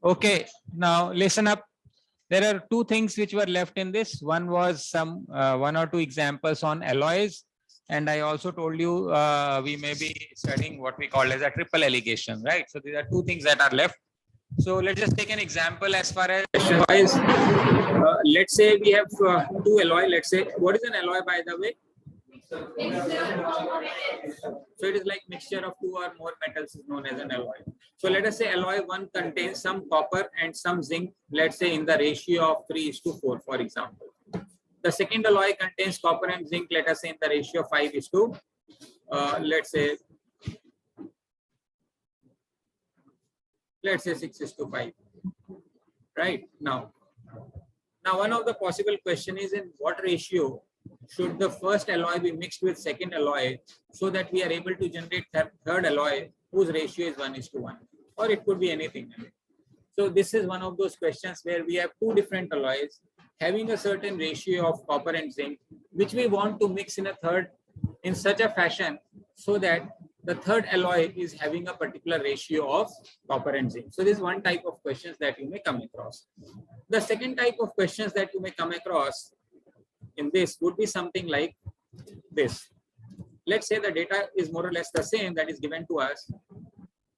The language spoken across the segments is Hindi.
Okay, now listen up. There are two things which were left in this. One was some one or two examples on alloys, and I also told you we may be studying what we call as a triple alligation, right? So these are two things that are left. So let's just take an example as far as alloys. Let's say we have two alloy. Let's say, what is an alloy, by the way? So it is like mixture of two or more metals is known as an alloy. So let us say alloy 1 contains some copper and some zinc, let's say in the ratio of 3:4, for example. The second alloy contains copper and zinc, let us say in the ratio of 5:, let's say 6:5. Right now one of the possible question is, in what ratio should the first alloy be mixed with second alloy so that we are able to generate third alloy whose ratio is 1:1, or it could be anything. So this is one of those questions where we have two different alloys having a certain ratio of copper and zinc, which we want to mix in a third in such a fashion so that the third alloy is having a particular ratio of copper and zinc. So this is one type of questions that you may come across. The second type of questions that you may come across in this would be something like this. Let's say the data is more or less the same that is given to us.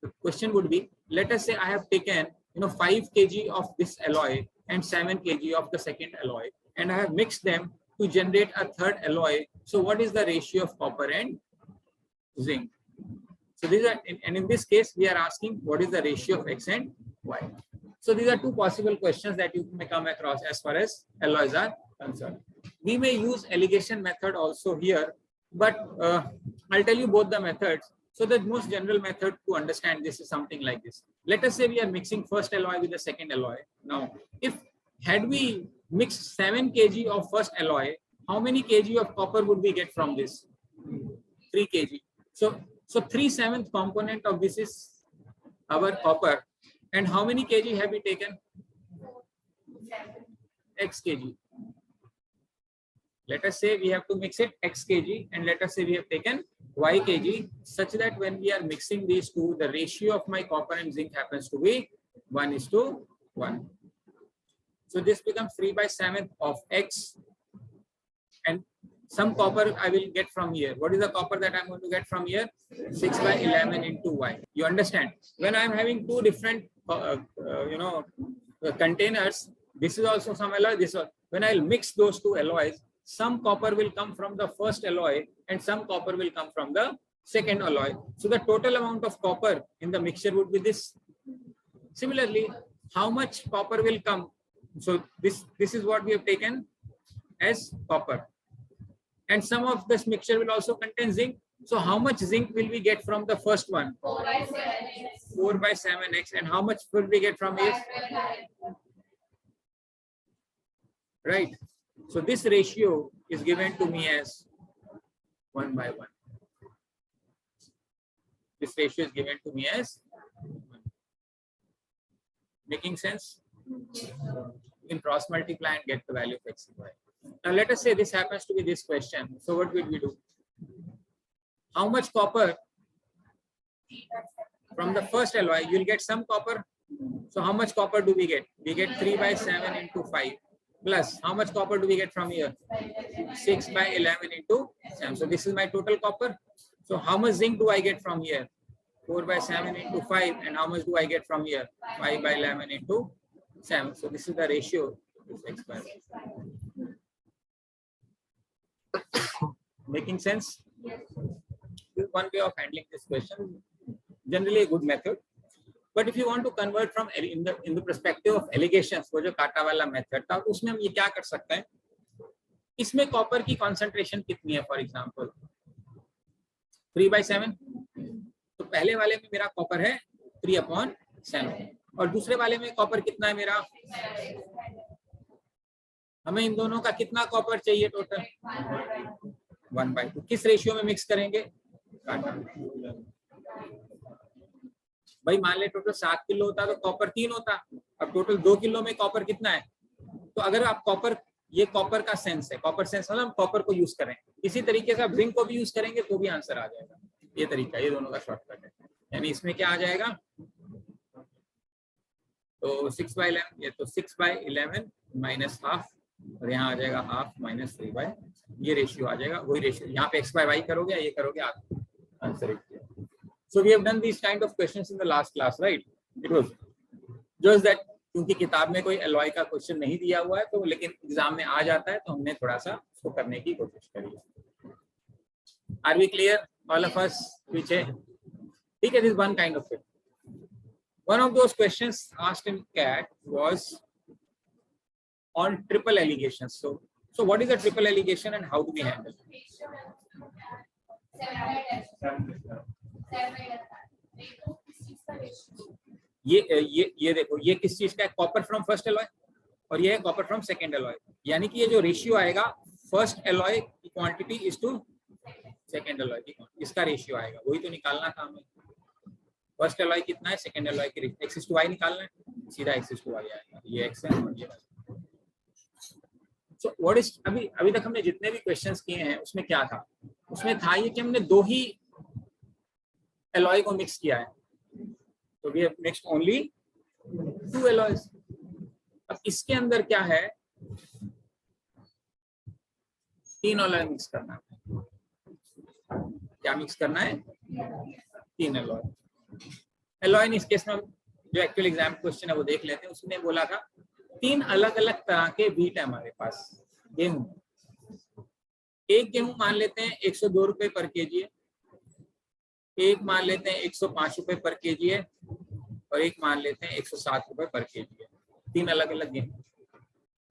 The question would be, let us say I have taken 5 kg of this alloy and 7 kg of the second alloy, and I have mixed them to generate a third alloy. So what is the ratio of copper and zinc? So these are, and in this case we are asking what is the ratio of X and Y. So these are two possible questions that you may come across as far as alloys are concerned. We may use alligation method also here, but I'll tell you both the methods. So the most general method to understand this is something like this. Let us say we are mixing first alloy with the second alloy. Now, had we mixed 7 kg of first alloy, how many kg of copper would we get from this? 3 kg. So 3/7 component of this is our copper. And how many kg have we taken? X kg. Let us say we have to mix it X kg, and let us say we have taken Y kg, such that when we are mixing these two, the ratio of my copper and zinc happens to be 1:1. So this becomes 3/7 of X, and some copper I will get from here. What is the copper that I'm going to get from here? 6/11 into Y. You understand? When I'm having two different containers, this is also some alloy, this one. When I'll mix those two alloys, some copper will come from the first alloy and some copper will come from the second alloy. So the total amount of copper in the mixture would be this. Similarly, how much copper will come? So this is what we have taken as copper. And some of this mixture will also contain zinc. So how much zinc will we get from the first one? 4/7x. And how much will we get from this? Right. So this ratio is given to me as 1/1. This ratio is given to me as 1. Making sense? You can cross multiply and get the value of X and Y. Now let us say this happens to be this question. So what will we do? How much copper from the first alloy? You'll get some copper. So how much copper do we get? We get 3/7 into 5. Plus, how much copper do we get from here? 6/11 into 7. So this is my total copper. So how much zinc do I get from here? 4/7 into 5. And how much do I get from here? 5/11 into 7. So this is the ratio. Making sense? This is one way of handling this question. Generally a good method. But if you want to convert from in the perspective of allegations, वो जो काटा वाला method था, उसमें हम ये क्या कर सकते हैं? इसमें कॉपर की concentration कितनी है? For example, 3/7. तो पहले वाले में मेरा कॉपर है 3/7 और दूसरे वाले में कॉपर कितना है मेरा? हमें इन दोनों का कितना कॉपर चाहिए टोटल? 1/2. किस रेशियो में मिक्स करेंगे? भाई मान ले टोटल 7 किलो होता तो कॉपर 3 होता, अब टोटल 2 किलो में कॉपर कितना है? तो अगर आप कॉपर, ये कॉपर का सेंस है, कॉपर सेंस मतलब हम कॉपर को यूज करें, इसी तरीके से आप जिंक को भी यूज करेंगे तो भी आंसर आ जाएगा। ये तरीका, ये दोनों का शॉर्टकट है। यानी इसमें क्या आ जाएगा? तो 6/11, ये तो 6/11 माइनस हाफ, और यहाँ आ जाएगा हाफ माइनस 3/, ये रेशियो आ जाएगा। वही रेशियो यहाँ पे x/y करोगे, ये करोगे, आप answer. So we have done this kind of questions in the last class, right? It was just that क्योंकि किताब में कोई एलॉय का क्वेश्चन नहीं दिया हुआ है, तो लेकिन एग्जाम में आ जाता है, तो हमने थोड़ा सा उसको करने की कोशिश करी है। Are we clear all of us? पीछे ठीक है, this one kind of question. One of those questions asked in CAT was on triple allegations. So what is a triple allegation and how do we handle it? ये देखो, ये किस चीज का है? कॉपर फ्रॉम फर्स्ट एलॉय, और ये है कॉपर फ्रॉम सेकंड एलॉय। यानी कि ये जो रेशियो आएगा, फर्स्ट एलॉय की quantity is to second alloy की क्वांटिटी, इसका रेशियो आएगा। वही तो निकालना था हमें। फर्स्ट एलॉय कितना है, सेकंड एलॉय की x/y निकालना है, सीधा x/y आएगा। ये x है और ये y। सो व्हाट इज, अभी तक हमने जितने भी क्वेश्चंस किए हैं उसमें क्या था? उसमें था ये कि हमने दो ही एलॉय को मिक्स किया है, तो we have mixed only 2 alloys. अब इसके अंदर क्या है, 3 एलॉय मिक्स करना है। क्या मिक्स करना है? 3 एलॉय। एलॉय इस केस में जो एक्चुअल एग्जाम क्वेश्चन है वो देख लेते हैं। उसने बोला था 3 अलग अलग तरह के बीट है हमारे पास गेहूं। एक गेहूं मान लेते हैं 102 रुपए पर केजी है, एक मान लेते हैं 105 रुपए पर केजी है, और एक मान लेते हैं 107 रुपए पर केजी है। 3 अलग अलग गेहूं।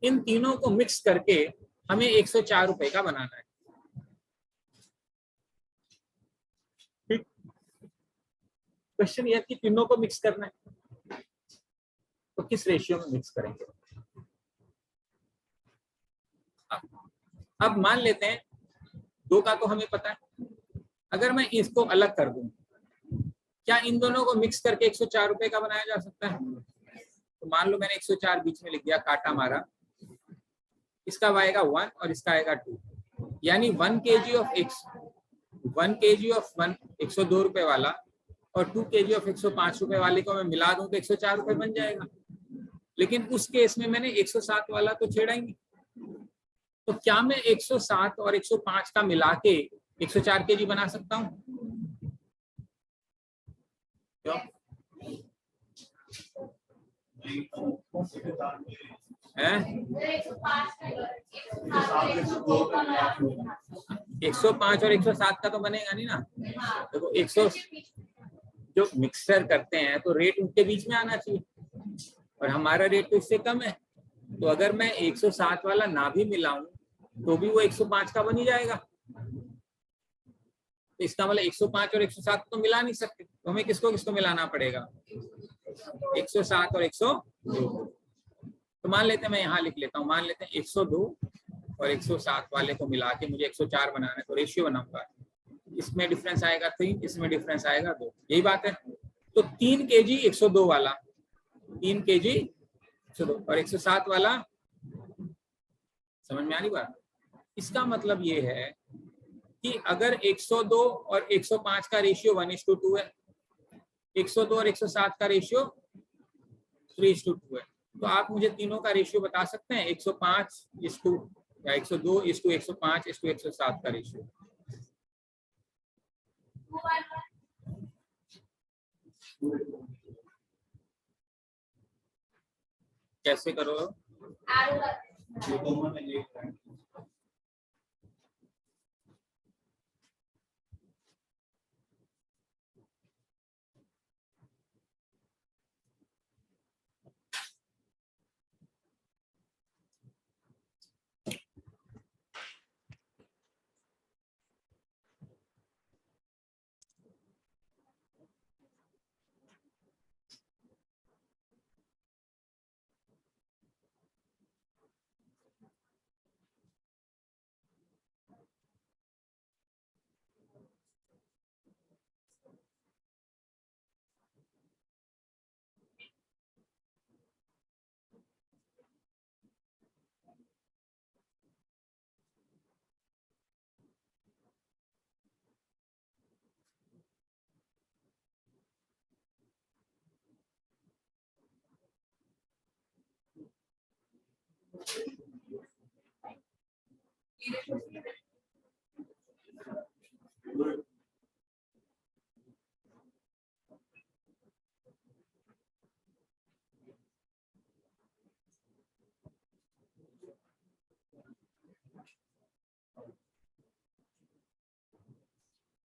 इन तीनों को मिक्स करके हमें 104 रुपए का बनाना है। ठीक, क्वेश्चन ये है कि तीनों को मिक्स करना है, तो किस रेशियो में मिक्स करेंगे? अब मान लेते हैं 2 का तो हमें पता है। अगर मैं इसको अलग कर दूं, क्या इन दोनों को मिक्स करके 104 रुपए का बनाया जा सकता है? तो मान लो मैंने 104 बीच में लिख दिया, काटा मारा, इसका आएगा 1 और इसका आएगा 2, यानी 1 kg ऑफ 1 kg ऑफ 102 रुपए वाला और 2 kg ऑफ 105 रुपए वाले को मैं मिला दूं तो 104 रुपए बन जाएगा। लेकिन उस केस में मैंने 107 वाला तो छेड़ा ही नहीं, तो क्या मैं 107 और 105 का मिला के 104 kg बना सकता हूँ? क्यों? 105 और 107 का तो बनेगा नहीं ना। देखो 100 जो मिक्सर करते हैं तो रेट उनके बीच में आना चाहिए, और हमारा रेट तो इससे कम है। तो अगर मैं 107 वाला ना भी मिलाऊं तो भी वो 105 का बन ही जाएगा। तो इसका मतलब 105 और 107 तो मिला नहीं सकते, तो हमें किसको किसको मिलाना पड़ेगा? 107 और 102। तो मान लेते हैं, मैं यहाँ लिख लेता हूँ, मान लेते हैं 102 और 107 वाले को मिला के मुझे 104 बनाना है, तो रेशियो बनाऊंगा। इसमें डिफरेंस आएगा 3, इसमें डिफरेंस आएगा 2, यही बात है। तो 3 kg 102 वाला, 3 kg 102 और 107 वाला, समझ में आ रही बात? इसका मतलब ये है कि अगर 102 और 105 का रेशियो 1:2 है, 102 और 107 का रेशियो 3:2 है, तो आप मुझे तीनों का रेशियो बता सकते हैं? 105 या 102 105 107 का रेशियो। कैसे करो?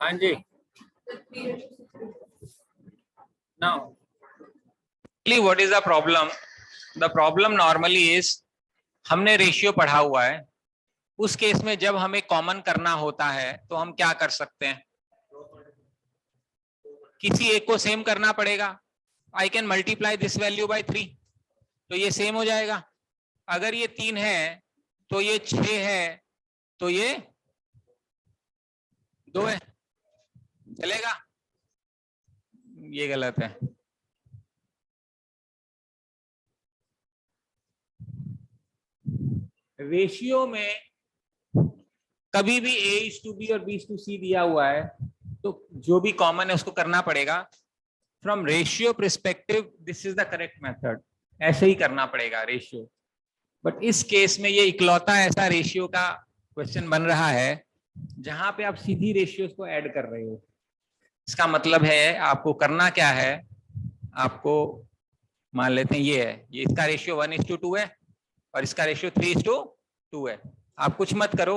हाँ जी. Now, what is the problem? The problem normally is हमने रेशियो पढ़ा हुआ है. उस केस में जब हमें कॉमन करना होता है तो हम क्या कर सकते हैं? किसी एक को सेम करना पड़ेगा. I can multiply this value by 3, तो ये सेम हो जाएगा. अगर ये 3 है तो ये 6 है, तो ये 2 है. चलेगा? ये गलत है. रेशियो में कभी भी A:B और B:C दिया हुआ है तो जो भी कॉमन है उसको करना पड़ेगा. From ratio perspective this is the correct method. ऐसे ही करना पड़ेगा रेशियो. बट इस केस में ये इकलौता ऐसा रेशियो का क्वेश्चन बन रहा है जहां पे आप सीधी रेशियोज को ऐड कर रहे हो. इसका मतलब है आपको करना क्या है, आपको मान लेते हैं ये है, ये इसका रेशियो 1:2 है और इसका रेशियो 3:2 है. आप कुछ मत करो,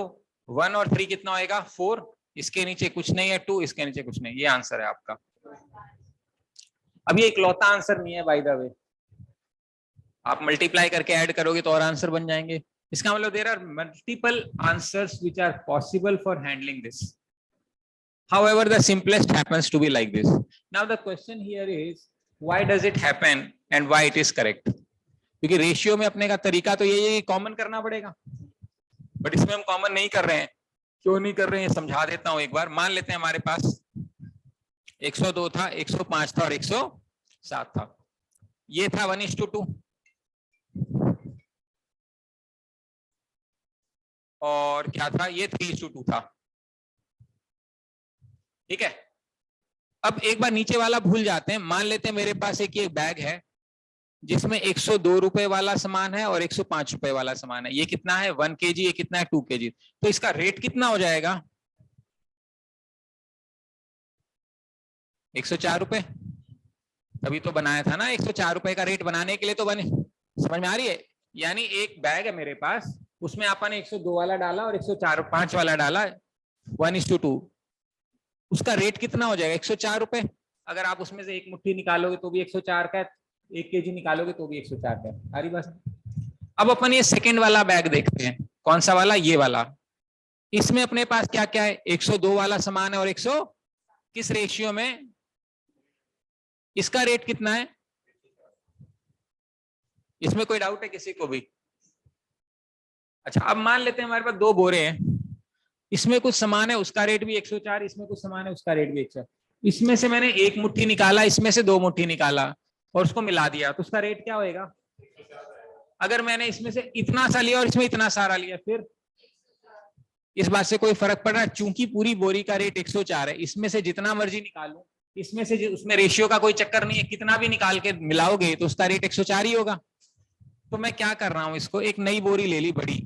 1 और 3 कितना होएगा? 4. इसके नीचे कुछ नहीं है, 2 इसके नीचे कुछ नहीं. ये आंसर है आपका. अब ये इकलौता आंसर नहीं है बाय द वे. आप मल्टीप्लाई करके ऐड करोगे तो और आंसर बन जाएंगे. इसका मतलब there are multiple answers which are possible for handling this. However, the simplest happens to be like this. Now the question here is, why does it happen and why it is correct? क्योंकि रेशियो में अपने का तरीका तो यही है, कॉमन करना पड़ेगा. बट इसमें हम कॉमन नहीं कर रहे हैं. क्यों नहीं कर रहे हैं समझा देता हूं एक बार. मान लेते हैं हमारे पास 102 था, 105 था और 107 था. ये था 1:2 और क्या था? ये 3:2 था. ठीक है. अब एक बार नीचे वाला भूल जाते हैं. मान लेते हैं मेरे पास एक ये बैग है जिसमें 102 रुपए वाला सामान है और 105 रुपए वाला सामान है. ये कितना है? 1 kg. ये कितना है? 2 kg. तो इसका रेट कितना हो जाएगा? 104 रुपए. तभी तो बनाया था ना 104 रुपए का रेट बनाने के लिए तो बने. समझ में आ रही है? यानी एक बैग है मेरे पास, उसमें आपने 102 वाला डाला और 105 वाला डाला 1:2. उसका रेट कितना हो जाएगा? 104 रुपए. अगर आप उसमें से एक मुट्ठी निकालोगे तो भी 104 का है, 1 kg निकालोगे तो भी 104 का है. सारी बात. अब अपन ये सेकंड वाला बैग देखते हैं. कौन सा वाला? ये वाला. इसमें अपने पास क्या क्या है? 102 वाला सामान है और 100 किस रेशियो में? इसका रेट कितना है? इसमें कोई डाउट है किसी को भी? अच्छा, अब मान लेते हैं हमारे पास 2 बोरे हैं. इसमें कुछ सामान है, उसका रेट भी 104. इसमें कुछ सामान है, उसका रेट भी 104. इसमें से मैंने एक मुट्ठी निकाला, इसमें से 2 मुट्ठी निकाला और उसको मिला दिया, तो उसका रेट क्या होएगा? अगर मैंने इसमें से इतना सा लिया और इसमें इतना सारा लिया, फिर इस बात से कोई फर्क पड़ रहा है? चूंकि पूरी बोरी का रेट 104 है, इसमें से जितना मर्जी निकालूं, इसमें से उसमें रेशियो का कोई चक्कर नहीं है. कितना भी निकाल के मिलाओगे तो उसका रेट 104 ही होगा. तो मैं क्या कर रहा हूं, इसको एक नई बोरी ले ली बड़ी.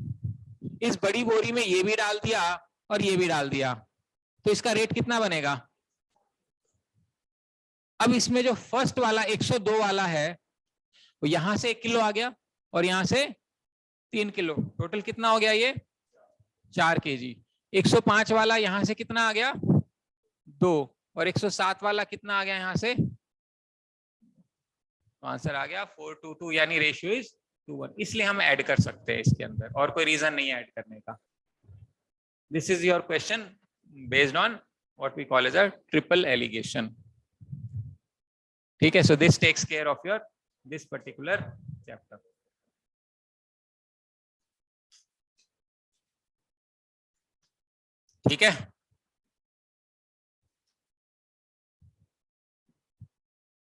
इस बड़ी बोरी में ये भी डाल दिया और ये भी डाल दिया, तो इसका रेट कितना बनेगा? अब इसमें जो फर्स्ट वाला 102 वाला है, वो यहां से 1 किलो आ गया और यहां से 3 किलो. टोटल कितना हो गया? ये 4 kg. 105 वाला यहां से कितना आ गया? 2. और 107 वाला कितना आ गया यहां से? आंसर आ गया 4:2, यानी रेशियो इज 2:1. इसलिए हम ऐड कर सकते हैं इसके अंदर, और कोई रीजन नहीं है ऐड करने का. This is your question based on what we call as a triple alligation. ठीक है. So this takes care of your this particular chapter. ठीक है.